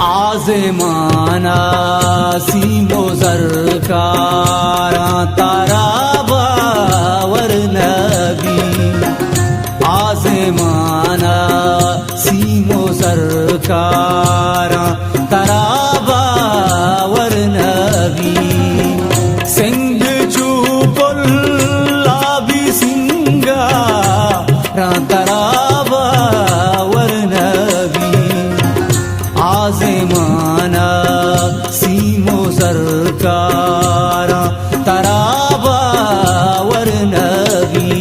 आज़माना सीमो ज़रकारा तारा बावर नबी आज़माना सीमो ज़रकारा तारा बावर नबी सिंग चूपुल लाबी सिंगा तारा बावर नबी आज़माना सीमो ज़रकारा तारा बावर नबी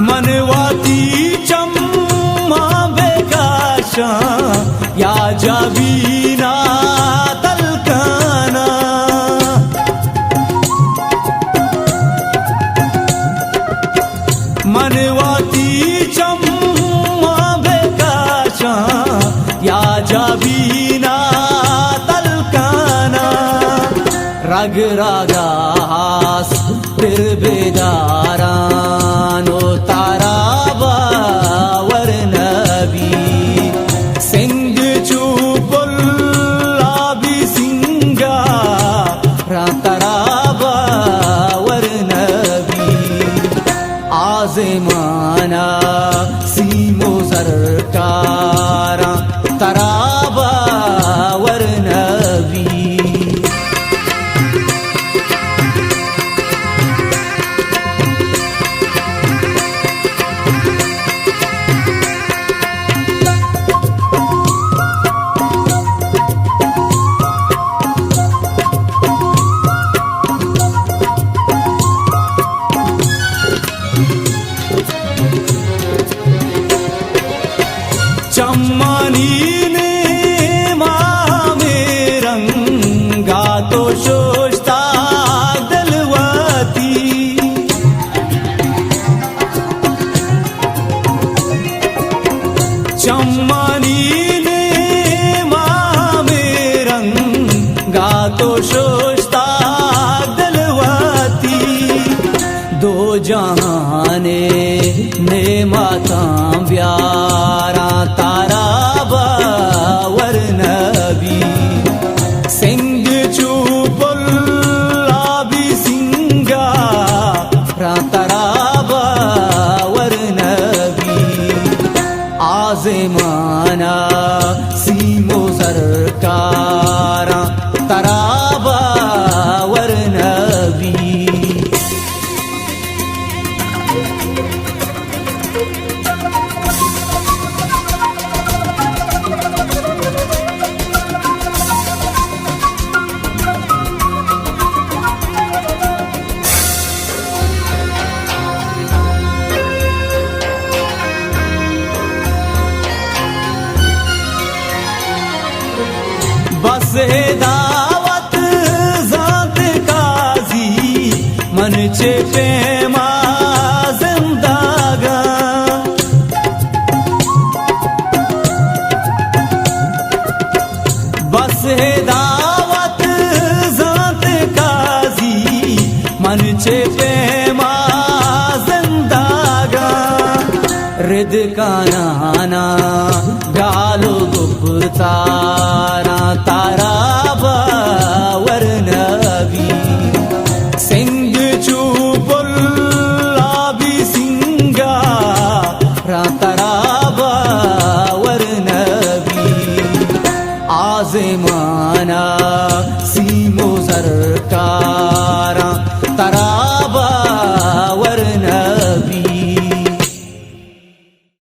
मनवाती चम्मा बेकाशा या जबीना तलकाना मनवाती चम्मा बेकाशा या जबीना तलकाना रग रागास फिर बेदारानो तारा बावर नबी सिंग चूपुल लाबी सिंगा तारा बावर नबी आज़माना सीमो ज़रकारा तारा बावर नबी चम्मानी ने मामे रंगा तो सोचता दलवाती चम्मानी ने मामे रंगा तो सोचता दलवाती दो जहाने ने माता प्यारा तारा बावर नबी सिंग चूपुल लाबी सिंगा तारा बावर नबी आज़माना सीमो ज़रकारा तारा बावर नबी बस दावत ज़ात काजी मन चे पेमा जिंदागा बस दावत ज़ात काजी मन चे पेमा जिंदागा रिद का नाना गालो गुप्तारा